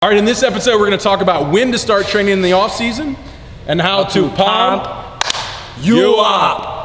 All right, in this episode, we're going to talk about when to start training in the off season and how to pump you up.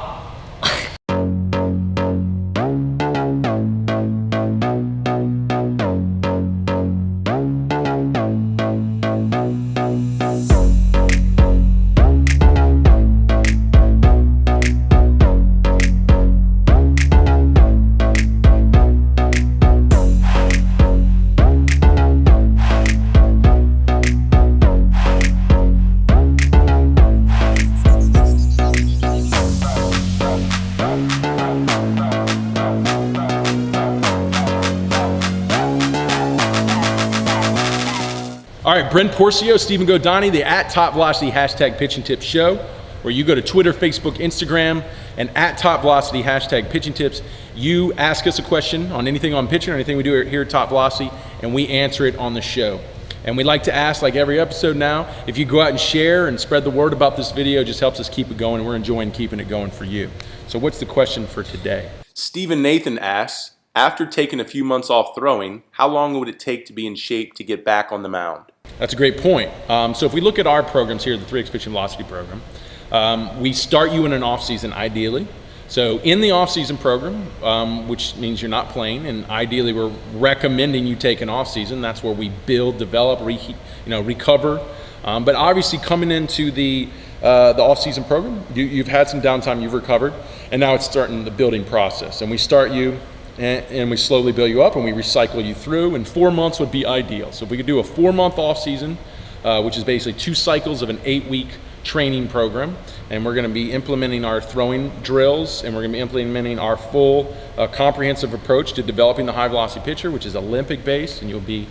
All right, Brent Porcio, Stephen Godani, the @Top Velocity #Pitch and Tips show, where you go to Twitter, Facebook, Instagram, and @Top Velocity #Pitch and Tips. You ask us a question on anything on pitching or anything we do here at Top Velocity, and we answer it on the show. And we like to ask, like every episode now, if you go out and share and spread the word about this video, it just helps us keep it going, and we're enjoying keeping it going for you. So what's the question for today? Stephen Nathan asks, after taking a few months off throwing, how long would it take to be in shape to get back on the mound? That's a great point. So if we look at our programs here, the 3X Pitch and Velocity program, we start you in an off-season ideally. So in the off-season program, which means you're not playing, and ideally we're recommending you take an off-season. That's where we build, develop, recover. But obviously coming into the off-season program, you've had some downtime, you've recovered, and now it's starting the building process. And we start you, and we slowly build you up, and we recycle you through, and 4 months would be ideal. So if we could do a 4-month off season, which is basically 2 cycles of an 8-week training program, and we're going to be implementing our throwing drills, and we're going to be implementing our full comprehensive approach to developing the high velocity pitcher, which is Olympic based, and you'll be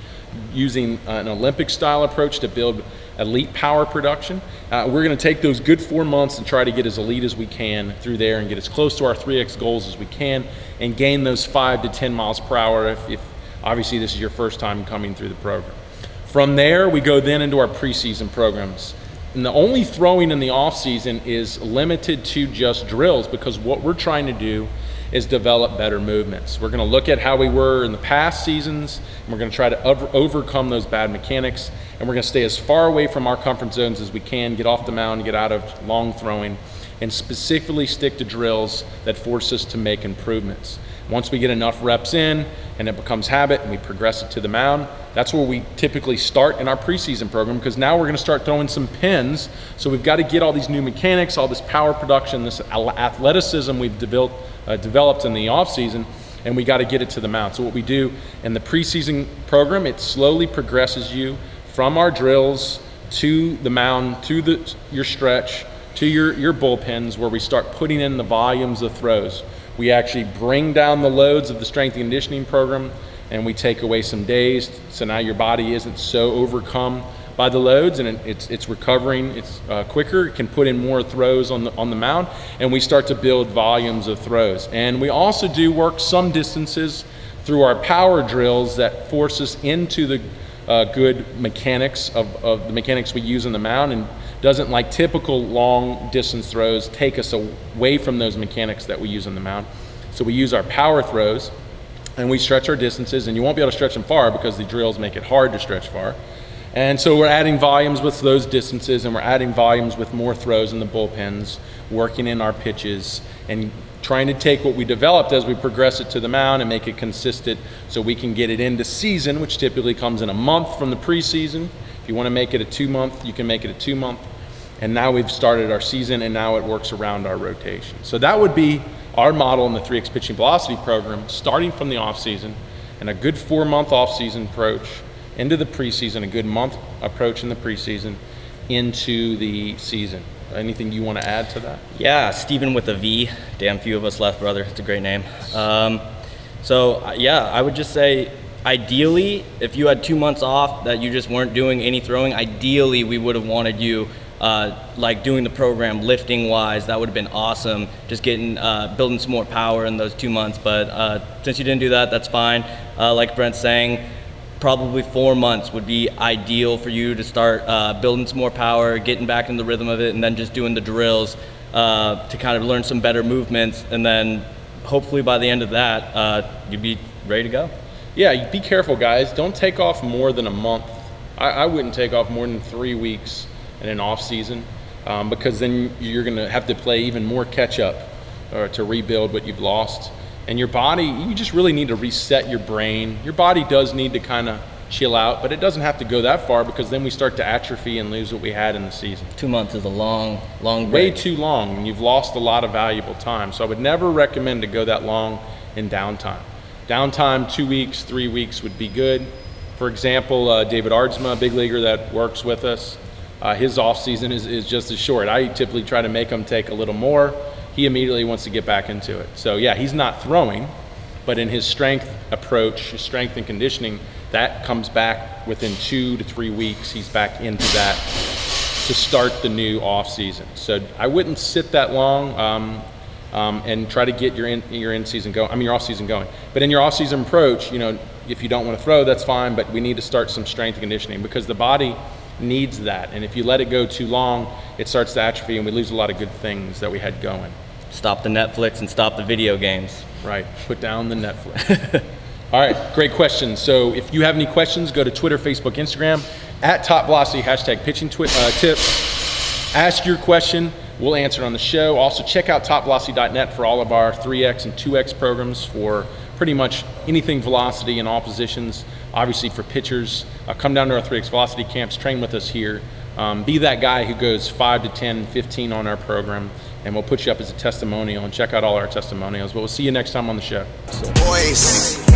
using an Olympic style approach to build elite power production. We're going to take those good 4 months and try to get as elite as we can through there and get as close to our 3X goals as we can and gain those 5 to 10 miles per hour if obviously this is your first time coming through the program. From there, we go then into our preseason programs. And the only throwing in the off season is limited to just drills, because what we're trying to do is develop better movements. We're going to look at how we were in the past seasons, and we're going to try to overcome those bad mechanics, and we're going to stay as far away from our comfort zones as we can, get off the mound, get out of long throwing, and specifically stick to drills that force us to make improvements. Once we get enough reps in and it becomes habit and we progress it to the mound, that's where we typically start in our preseason program, because now we're going to start throwing some pins. So we've got to get all these new mechanics, all this power production, this athleticism we've developed in the off season, and we got to get it to the mound. So what we do in the preseason program, it slowly progresses you from our drills to the mound, to your stretch, to your bullpens, where we start putting in the volumes of throws. We actually bring down the loads of the strength and conditioning program, and we take away some days, so now your body isn't so overcome by the loads, and it's recovering, it's quicker, it can put in more throws on the mound, and we start to build volumes of throws. And we also do work some distances through our power drills that force us into the good mechanics of the mechanics we use on the mound, and doesn't, like typical long distance throws, take us away from those mechanics that we use on the mound. So we use our power throws and we stretch our distances, and you won't be able to stretch them far because the drills make it hard to stretch far. And so we're adding volumes with those distances, and we're adding volumes with more throws in the bullpens, working in our pitches, and trying to take what we developed as we progress it to the mound and make it consistent so we can get it into season, which typically comes in a month from the preseason. If you want to make it a 2-month, you can make it a 2-month. And now we've started our season, and now it works around our rotation. So that would be our model in the 3X Pitching Velocity program, starting from the off season, and a good 4-month off season approach into the preseason, a good month approach in the preseason into the season. Anything you want to add to that? Yeah, Stephen with a V. Damn few of us left, brother. It's a great name. Yeah, I would just say, ideally, if you had 2 months off that you just weren't doing any throwing, ideally we would have wanted you like doing the program lifting wise. That would have been awesome, just getting building some more power in those 2 months. But since you didn't do that, that's fine. Like Brent's saying, probably 4 months would be ideal for you to start building some more power, getting back in the rhythm of it, and then just doing the drills to kind of learn some better movements, and then hopefully by the end of that you'd be ready to go. Yeah, be careful, guys. Don't take off more than a month I wouldn't take off more than 3 weeks in an off season, because then you're going to have to play even more catch up to rebuild what you've lost. And your body, you just really need to reset your brain. Your body does need to kind of chill out, but it doesn't have to go that far, because then we start to atrophy and lose what we had in the season. 2 months is a long break. Way too long, and you've lost a lot of valuable time. So I would never recommend to go that long in downtime. Downtime, 2 weeks, 3 weeks would be good. For example, David Ardsma, a big leaguer that works with us, his off season is just as short. I typically try to make him take a little more. He immediately wants to get back into it. So yeah, he's not throwing, but in his strength approach, his strength and conditioning, that comes back within 2 to 3 weeks. He's back into that to start the new off season. So I wouldn't sit that long and try to get your in season going. I mean your off season going. But in your off season approach, if you don't want to throw, that's fine. But we need to start some strength and conditioning, because the body needs that. And if you let it go too long, it starts to atrophy, and we lose a lot of good things that we had going. Stop the Netflix and stop the video games. Right. Put down the Netflix. All right, great question. So if you have any questions, go to Twitter, Facebook, Instagram, @TopVelocity, #pitching tips. Ask your question. We'll answer it on the show. Also, check out topvelocity.net for all of our 3X and 2X programs for pretty much anything velocity in all positions. Obviously for pitchers, come down to our 3X velocity camps, train with us here. Be that guy who goes 5 to 10, 15 on our program, and we'll put you up as a testimonial, and check out all our testimonials. But we'll see you next time on the show. Boys.